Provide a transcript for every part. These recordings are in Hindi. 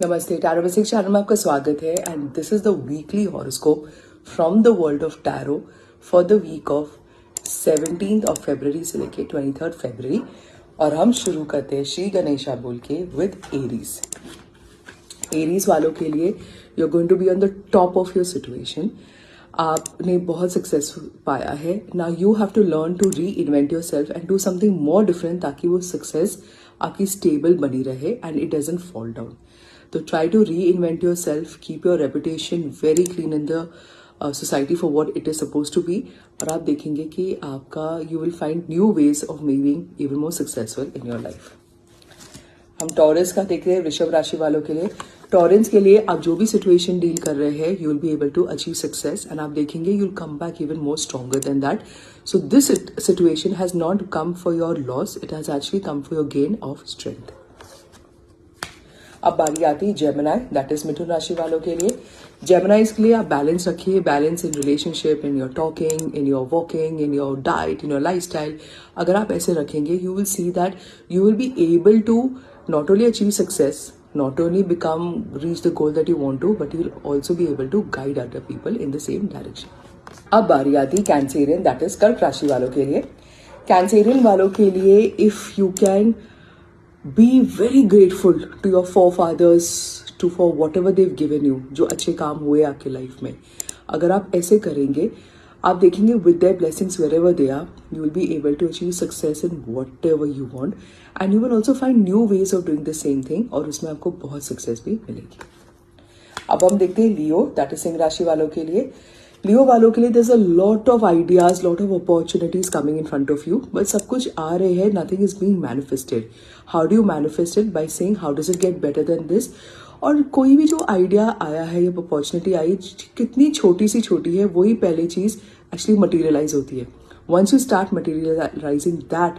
नमस्ते, टैरो बेसिक चैनल में आपका स्वागत है and this is the weekly horoscope from the world of tarot for the week of 17th of फरवरी से लेके 23rd फरवरी। और हम शुरू करते हैं श्री गणेशा बोल के विद एरीज। एरीज वालों के लिए you are going to be on the top of your situation. आपने बहुत सक्सेस पाया है। Now you have to learn to reinvent yourself and do something more different ताकि वो सक्सेस आपकी स्टेबल बनी रहे and it doesn't fall down. तो try to reinvent yourself, keep your reputation very clean in the society for what it is suppose to be. और आप देखेंगे कि आपका you will find new ways of making even more successful in your life. हम टॉरस का देख रहे हैं वृषभ राशि वालों के लिए। टॉरेंस के लिए आप जो भी सिचुएशन डील कर रहे हैं you will be able to achieve success and आप देखेंगे you will come back even more stronger than that. So this situation has not come for your loss, it has actually come for your gain of strength. अब बारी आती है जेमिनाई, दैट इज मिथुन राशि वालों के लिए। जेमिनाइज के लिए आप बैलेंस रखिए, balance in relationship, in your talking, in your walking, in your diet, in your lifestyle. अगर आप ऐसे रखेंगे you will see that you will be able to not only achieve success, not only reach the goal that you want to, but you will also be able to guide other people in the same direction. अब बारी आती कैंसेरियन, दैट इज कर्क राशि वालों के लिए। कैंसेरियन वालों के लिए if you can be very grateful to your forefathers, for whatever they've given you, जो अच्छे काम हुए आपके लाइफ में, अगर आप ऐसे करेंगे आप देखेंगे with their blessings wherever they are you will be able to achieve success in whatever you want and you will also find new ways of doing the same thing और उसमें आपको बहुत सक्सेस भी मिलेगी। अब हम देखते हैं लियो, दैट इज सिंह राशि वालों के लिए। लियो वालों के लिए there is a lot of ideas, lot of opportunities coming in front of you, but सब कुछ आ रहे हैं, nothing is being manifested. How do you manifest it? By saying how does it get better than this. और कोई भी जो आइडिया आया है या अपॉर्चुनिटी आई कितनी छोटी सी छोटी है, वही पहली चीज एक्चुअली मटीरियलाइज होती है। वंस यू स्टार्ट मटीरियलाइजिंग दैट,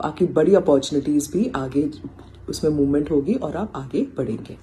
आपकी बड़ी अपॉर्चुनिटीज भी आगे उसमें मूवमेंट होगी और आप आगे बढ़ेंगे।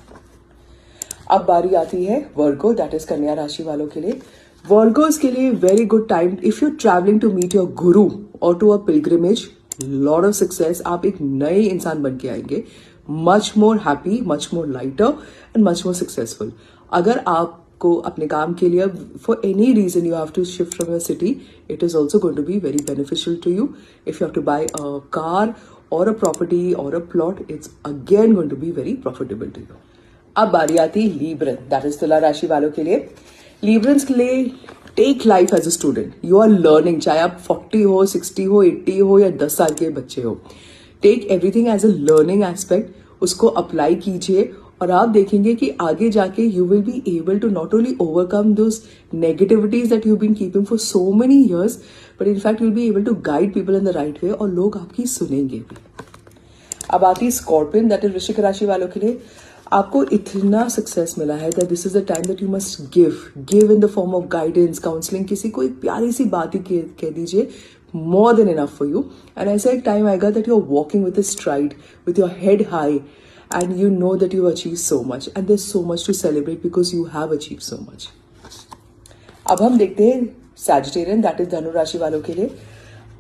अब बारी आती है वर्गो, दैट इज कन्या राशि वालों के लिए। वर्गोस के लिए very good time if you travelling to meet your guru और to a pilgrimage, lot of success. आप एक नए इंसान बन के आएंगे, much more happy, much more lighter and much more successful. अगर आपको अपने काम के लिए for any reason you have to shift from your city, it is also going to be very beneficial to you. If you have to buy a car और अ प्रॉपर्टी और a plot, it's again going to be very profitable to you. अब बारी आती है लीब्रन, दैट इज तुला राशि वालों के लिए। लीब्रन्स के लिए take life as a student, you are learning, चाहे आप 40 हो, 60 हो, 80 हो या 10 साल के बच्चे हो। Take everything as a learning aspect, उसको अप्लाई कीजिए और आप देखेंगे कि आगे जाके you will be able to not only overcome those negativities that you been keeping for so many years, but in fact you will be able to guide people in the right way और लोग आपकी सुनेंगे भी। अब आती है स्कॉर्पियन, दैट इज वृश्चिक राशि वालों के लिए। आपको इतना सक्सेस मिला है that this is the time that you must give in the form of guidance, counselling. किसी को एक प्यारी सी बात ही कह दीजिए, more than enough for you. And ऐसा एक टाइम आएगा that you're walking with a stride, with your head high, and you know that you've achieved so much, and there's so much to celebrate because you have achieved so much. अब हम देखते हैं सैजिटेरियन, दैट इज धनु राशि वालों के लिए।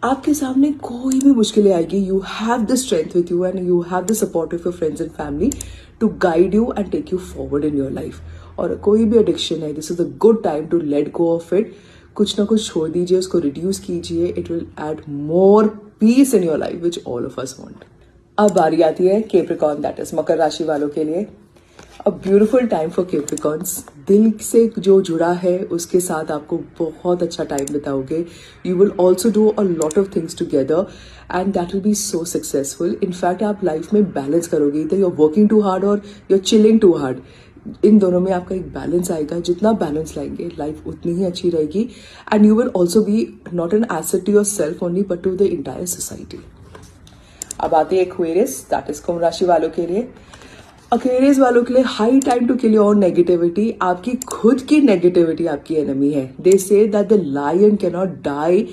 आपके सामने कोई भी मुश्किलें आएगी, you have the strength with you and you have the support of your friends and family to guide you and take you forward in your life. और कोई भी एडिक्शन है, this is a good time to let go of it. कुछ ना कुछ छोड़ दीजिए, उसको रिड्यूस कीजिए, it will add more peace in your life which all of us want. अब बारी आती है कैप्रिकॉर्न, दैट इज मकर राशि वालों के लिए। A beautiful time for Capricorns, दिल से जो जुड़ा है उसके साथ आपको बहुत अच्छा टाइम बिताओगे। You will also do a lot of things together and that will be so successful. In fact आप लाइफ में बैलेंस करोगे, इधर you are working too hard और you are chilling too hard. इन दोनों में आपका एक बैलेंस आएगा, जितना बैलेंस लाएंगे लाइफ उतनी ही अच्छी रहेगी and you will also be not an asset to your self only but to the entire society. अब आते हैं एक्वेरियस, दैट इज कुंभ राशि वालों के लिए। एक्वेरियस वालों के लिए high time to kill your negativity. आपकी खुद की नेगेटिविटी आपकी एनिमी है। They say that the lion can not die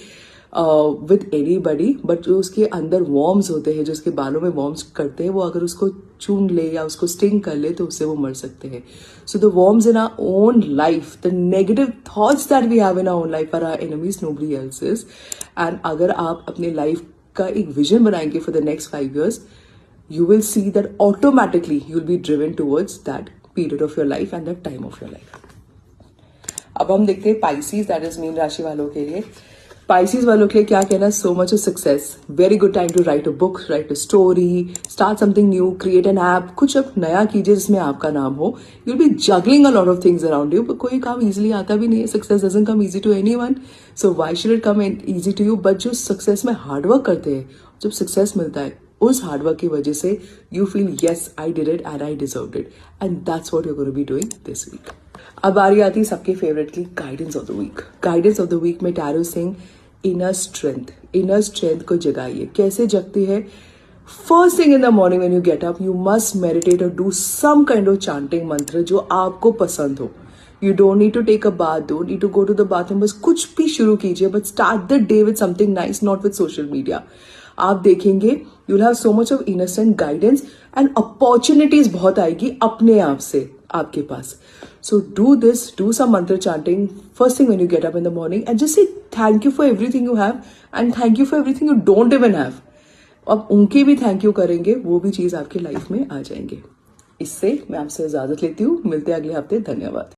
with anybody, but जो उसके अंदर वॉर्म्स होते हैं, जो उसके बालों में वॉर्म्स करते हैं, वो अगर उसको चून ले या उसको स्टिंग कर ले तो उससे वो मर सकते हैं। So the worms in our own life, the negative thoughts that we have in our own life are our enemies, nobody else's. And अगर आप अपने लाइफ का एक विजन बनाएंगे for the next 5 years, you will see that automatically you'll be driven towards that period of your life and that time of your life. अब हम देखते हैं पाइसीज, दैट इज मीन राशि वालों के लिए। पाइसीज वालों के लिए क्या कहना, so much of success, very good time to write a book, write a story, start something new, create an app, कुछ अब नया कीजिए जिसमें आपका नाम हो। You'll be juggling a lot of things around you, कोई काम इजीली आता भी नहीं है, success doesn't come easy to anyone, so why should it come easy to you. But जो सक्सेस में हार्डवर्क करते हैं, जब सक्सेस मिलता है उस हार्डवर्क की वजह से you feel yes I did it and I deserved it, and that's what you are going to be doing this week. अब बारी आती है सबके फेवरेट की guidance of the week. Guidance of the week में टैरो सिंह इनर स्ट्रेंथ को जगाइए। कैसे जगती है? First thing in the morning when you get up you must meditate और do some kind of chanting mantra जो आपको पसंद हो। You don't need to take a bath, don't need to go to the bathroom, बस कुछ भी शुरू कीजिए, but start the day with something nice, not with social media. आप देखेंगे you will have so much of innocent guidance and opportunities बहुत आएगी अपने आप से आपके पास। So do this, do some mantra chanting first thing when you get up in the morning and just say thank you for everything you have and thank you for everything you don't even have. अब उनके भी थैंक यू करेंगे, वो भी चीज आपकी लाइफ में आ जाएंगे। इससे मैं आपसे इजाजत लेती हूँ, मिलते हैं अगले हफ्ते, धन्यवाद।